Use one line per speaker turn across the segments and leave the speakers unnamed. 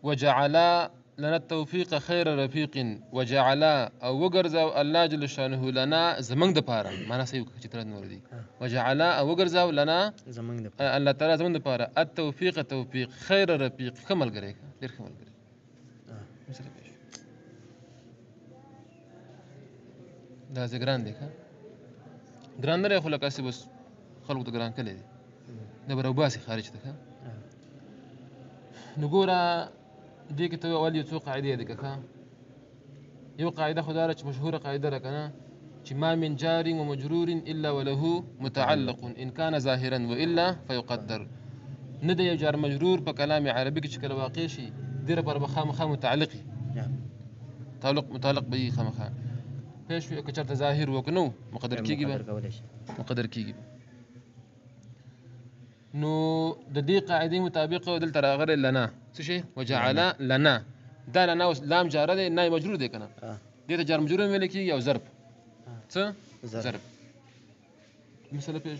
وجعل لنا التوفيق خير رفيق وجعل او وګرځاو الله جل شانه لنا زمنګ د پاره معنا صحیح چې تر نور دي وجعل او وګرځاو لنا
زمنګ د پاره
الله تعالی زمنګ د پاره التوفيق توفيق خير رفيق خمل ګره ډیر خمل ګره دا زګران دی ښه ګران نه خو لکه بس خلکو ته ګران کړي دي د بروباسي خارج ته نو ګوره دې کې ته اول یو څو قاعدې دي که یو قاعده خو دا چې مشهوره قاعده ده کنه چې ما من جار ومجرور الا وله متعلق ان كان ظاهرا والا فيقدر نه دی یو جار مجرور په کلام عربي کې چې کله واقع شي ډېره پر مخامخه متعلقي متعلق به خامخا پېښ وي که چېرته ظاهر وکنو مقدر کېږي به مقدر کېږي نو د دې قاعدې مطابق دلته راغلی لنا څه شی وجعل لنا دا لنا اوس لام جاره دی نه مجرور دی کنه دې ته جار مجرور ویل کېږي او ضرب څه ضرب مسله پېښ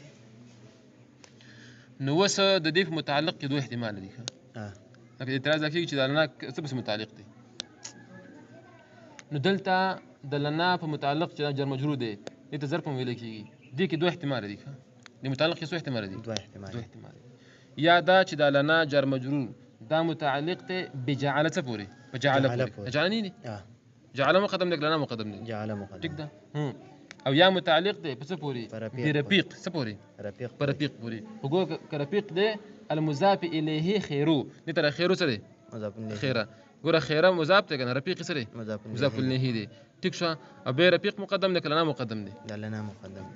نو اوس د دې په متعلق کې دوه احتمال دي لکه اعتراض کېږي چې دا لنا څه پسې متعلق دی نو دلته د لنا په متعلق چې جار مجرور دی دې ته ضرب هم ویل کېږي دې کې دوه احتمال دي د متعلق کې څو احتمال دي دوه احتمال یا دا چې دا لنا جار مجرور دا متعلق ته بجعل څه پورې بجعل پورې جعل نه دي جعل مقدم دی لنا مقدم دی
جعل مقدم
ټیک ده او یا متعلق دی په څه پورې برفيق څه پورې رفيق پورې وګوره رفيق دی المضاف الیه خیرو دې تر خیرو سره
مضاف الیه
خیره ګوره خیره مضاف ته کنه رفيق سره مضاف الیه دی ټیک شو او به رفيق مقدم دی لنا مقدم دی
دا لنا مقدم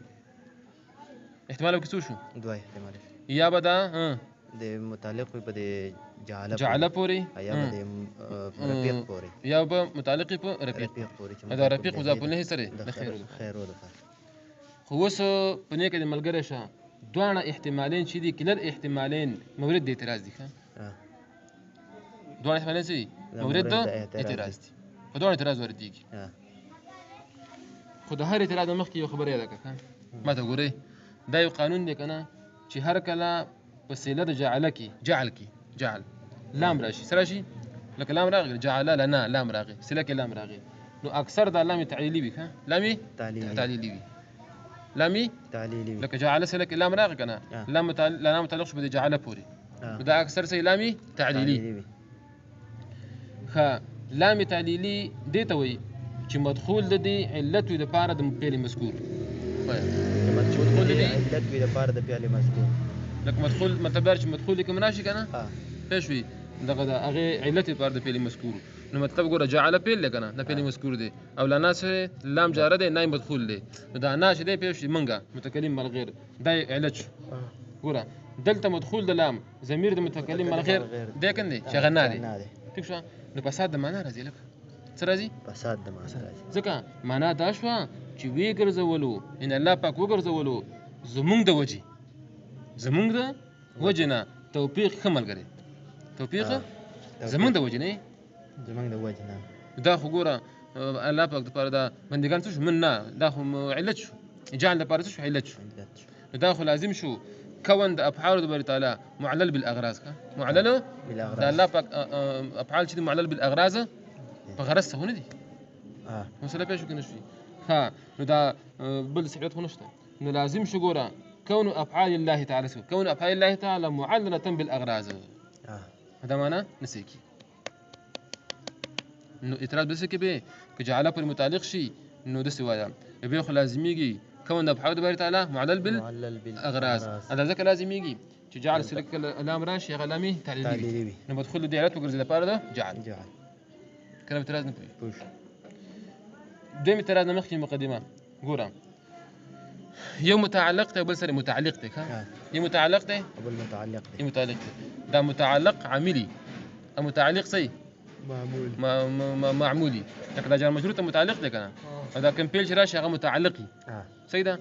احتمال کې څه شو
دوه احتمال
یا بدا
د متعلق په د
جعل پورې
یا د رفيق پورې
یا به متعلق په رفيق
پورې
دا رفيق مضاف الیه سره د
خیرو د
خو اوس په نه کې د ملګری شه دوه احتمالین چې دي کلر احتمالین مورد د اعتراض دي دوه احتمالین چې مورد د اعتراض دي په دوه اعتراض ورديږي خو د هر اعتراض مخکې یو خبره یاد کړه ما ته ګورئ دا یو قانون دی کنه چې هر کله په صله د جعل کې لام راشي سره شي لکه لام راغی جعل لنا لام راغی صله کې لام راغی نو اکثر دا لام تعلیلی وي لام تعلیلی وي لام تعلیلی لکه جعل صله کې لام راغی کنه لام متعلق شو به جعل پورې دا اکثر سي لام تعلیلی لام تعلیلی دې ته وي چې مدخول د دې علت د پاره د فعل مذکور
مدخول دي علت وي د پاره د فعل مذکور
لکه مدخول مطلب چې مدخول کوم راشي کنه پېښوي دغه د هغه علت لپاره د فعل مذکور نو مطلب ګوره جعل فعل لکنه د فعل مذکور دی او لنا سره لام جاره دی نه مدخول دی نو دا نه شي دی پېښوي منګه متکلم مل غیر دا علت شو ګوره دلته مدخول د لام ضمیر د متکلم مل غیر دی کنه شغنا دی ټیک شو نو فساد د معنا راځي لکه څه راځي
فساد د معنا راځي
ځکه معنا دا شو چې وی ګرځولو ان الله پاک وګرځولو زمونږ د وجه نه توفیق خمل غري توفیق زمونږ د وجه نه دا خو ګوره الله پاک د پاره دا بندگان څه شو من نه دا خو علت شو جعل لپاره څه شو علت شو دا خو لازم شو كون د افعال د باری تعالی معلل بالاغراض معلل بالاغراض دا الله پاک افعال چې معلل بالاغراض په غرض څه نه دي مسله پېښ کنه شي نو دا بل صحت خو نشته نو لازم شو ګوره كون افعال الله تعالى كون افعال الله تعالى معلله بالاغراض هذا معنى نسيكي انه اعتراض بس کې به که جعل پر متعلق شي نو د سوایا به خو لازميږي كون افعال الله تعالى معلل بالاغراض هذا ځکه لازميږي چې جعل سلك الامر راشي غلامي تعلیلی نو مدخول د علت وګرځي لپاره ده جعل کله اعتراض نه پوي دیم اعتراض نه مخکې مقدمه ګورم یو متعلق ته بل سره متعلق ته یو متعلق ته
بل متعلق ته
متعلق دا متعلق عاملي او متعلق صحیح معمولي لکه دا جار مجرور ته متعلق دی کنه دا کوم پیل راشي هغه متعلقي صحیح ده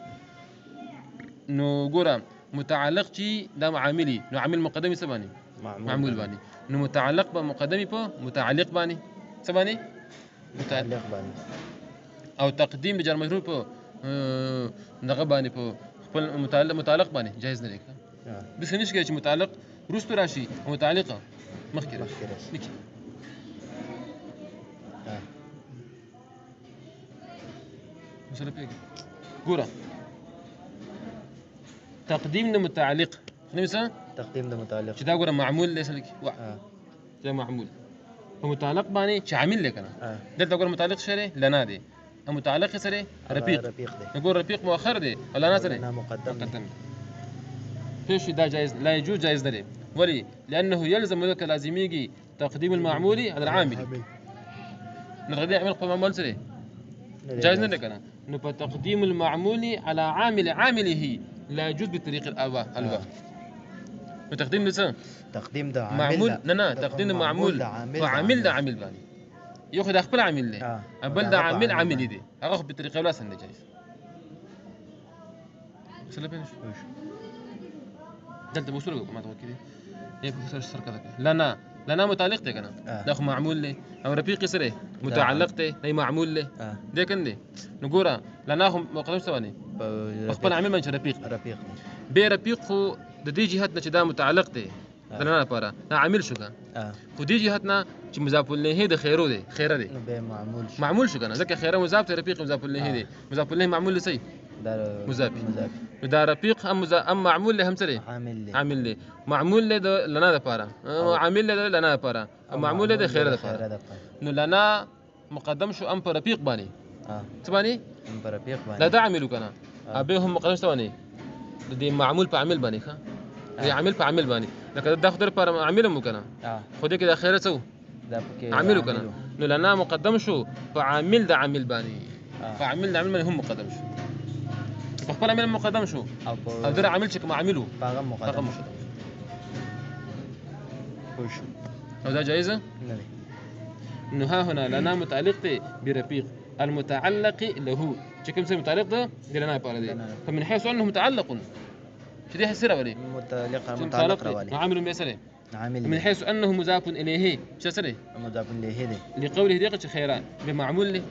نو ګوره متعلق چې دا عاملي نو عامل مقدمي څه باندې معمول باندې نو متعلق به مقدمي په متعلق باندې څه باندې
متعلق باندې
او تقدیم د جار مجرور په دغه باندې په خپل متعلق باندې جایز نه لیکه بس نشي چې متعلق روستو راشي او متعلقه مخکې راشي مسله پیږي ګوره تقدیم د متعلق نو څه
تقدیم د متعلق
چې دا ګوره معمول دی سره کې دا معمول په متعلق باندې چې عامل لیکنه دلته ګوره متعلق شری لنا دی متعلق سره رفيق
دی
نقول رفيق مؤخر دی ولا ناصر
مقدم
فيش دا جائز لا يجوز جائز ده ولي لانه يلزم لك لازميجي تقديم المعمول على العامل نقدر نعمل معمول سره جائز نه كنا انه تقديم المعمول على عامله لا يجوز بطريق الالواء تقديم لسه
تقديم ده
معمول لا تقديم المعمول وعامل ده عامل باني ياخذ خپل عامل له بل ده عامل دي هغه بطريقه ولا سند جائز سلام بينش دلته بوصله ما تقول كده هي بوصله سر كذا لنا متعلق ده كنا ده معمول له او رفيق سره متعلق ده هي معمول له ده كنده نقول لنا هم مقدم ثواني خپل عامل من رفيق به رفيق د دې جهت نه چې دا متعلق دی دلنا لپاره دا عامل شو کنه خو دې جهت نه چې مضاف الیه د خیرو دی خیره دی
به
معمول شو کنه ځکه خیره مضاف ته رفیق مضاف الیه دی مضاف الیه معمول لسی
دا
مضاف دا رفیق ام معمول له هم سره عامل له معمول له لنا لپاره عامل له لنا لپاره معمول له د خیره لپاره نو لنا مقدم شو ام پر رفیق باندې څه باندې
ام پر رفیق باندې
لا دا عامل کنه ابه هم مقدم ثواني د معمول په عامل باندې ښه دی عامل په عامل باندې لکه دا خو در پر عامل مو کنه خو دې کې د خیره څو
دا پکې
عامل کنه نو لنا مقدم شو په عامل د عامل باندې په عامل د عامل باندې هم مقدم شو په خپل عامل مقدم شو او در عامل چې کوم عاملو
هغه مقدم شو خوش
او دا جائزه
نه
انه ها هنا لنا متعلق برفيق المتعلق له چې کوم څه متعلق ده لنا لپاره دی فمن حيث انه متعلق شدي حسره ولي
متعلق روالي
عامل بيسره
عامل
من حيث انه مضاف اليه شسره
مضاف اليه دي
لقوله دقه خيران بمعمول له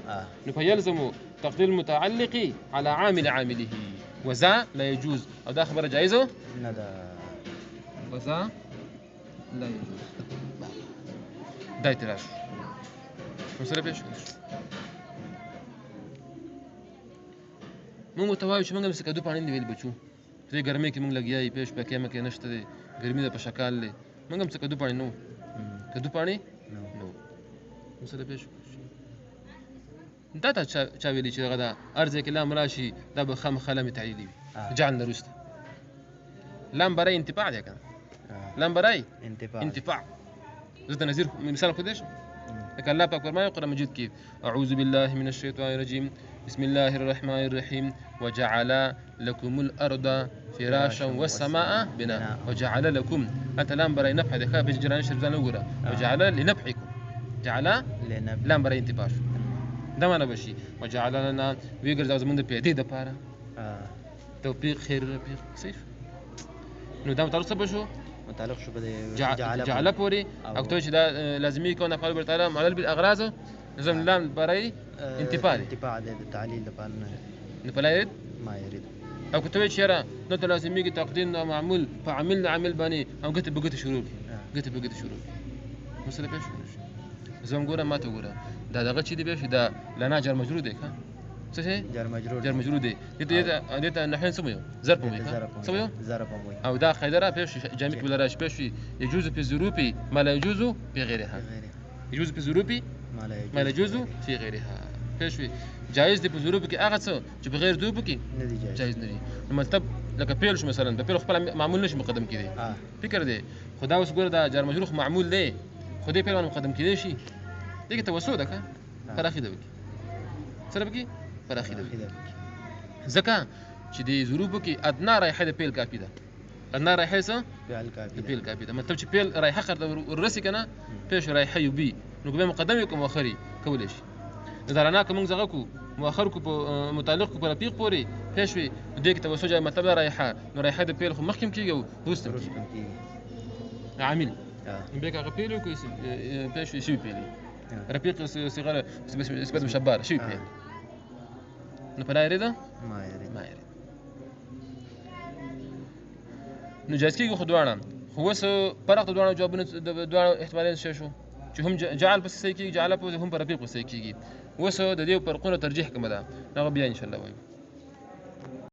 فيلزم تقدير المتعلق على عامله وذا لا يجوز او ده خبر جائزه
لا ده
وذا لا يجوز ده اعتراض مسألة بيش مو متواوي چې موږ هم څه کدو پاڼې نه ویل بچو په ګرمۍ کې موږ لګیایي پېش پکې مکه نشته دی ګرمي د په شکال دی موږ هم څه کدو پاڼې نو کدو پاڼې نو مسله پېښ دا ته چا ویلي چې هغه دا ارزه کې لام راشي دا به خامخا لام تعلیلي وي جعلنا رسته لام برای انتفاع دی کنه لام برای انتفاع زه نظیر مثال خو دیش لك الله أكبر ما يقرأ مجيد كيف أعوذ بالله من الشيطان الرجيم بسم الله الرحمن الرحيم وجعل لكم الأرض فراشا والسماء بناء وجعل لكم أتلام بري نفح دخا بجران شرزان الأولى وجعل لنفحكم جعل لام بري انتباش ده ما نبشي وجعل لنا ويقر زوز من بيدي دبارة توفيق خير رفيق سيف نو دام تعرف سبشو
متعلق شو بده
جعل پوری او تو چې دا لازمي کون افعال برتاله معلل بالاغراض لازم لام برای انتفاع
ده التعليل لبان
فلا يريد
ما يريد
او كنت شرع نوت لازمي تقديم معمول فعمل عمل بني او قلت بقيت شروط مساله بيش زم ګوره ما ته ګوره دا دغه چې دی بيش دا لنا جر مجرور دی ښه څه شي جر مجرور دی دته نحن سميو ظرف مو سميو
ظرف مو
او دا خيدره بيش جامع ولا راش بيش يجوز في الظروف ما لا يجوز في غيرها يجوز في الظروف ما لا يجوز في غيرها بيش جائز دي په ظروف کې هغه څه چې بغیر ظروف کې
نه دي
جائز نه دي نو مطلب لکه پیل شو مثلا په پیل خپل معمول نشي مقدم کړي فکر دی خدا اوس ګوره دا جر مجرور معمول دی خو دې پیل مقدم کړي شي دغه توسو ده فراخي ده وکي سره بکی فراخي ده ځکه چې د ظروف کې ادنا رایحه د پیل کافي ده ادنا رایحه څه پیل کافي ده مطلب چې پیل رایحه خر ورسي کنه پیش رایحه یو بي نو به مقدم یو کوم اخري کولای شي دا رانا کوم زغه کو مؤخر کو متعلق کو پر رفيق پوری پیش وي دې کې توسو جای مطلب رایحه نو رایحه د پیل خو مخکم کیږي دوستم کیږي عامل بيك غبيلو كويس بيش شو بيلي رفيق صغار بس مشبار شو بيلي نفلا يريد
ما يريد
نو جايز کیږي خو دواړه خو وس فرق د دواړو جوابونو د دواړو احتمالین شې شو چې هم جعل پس صحیح کیږي جعل په هم پر رفیق صحیح کیږي. اوس د دې فرقونو ترجیح کوم ده هغه بیا ان شاء الله وایو.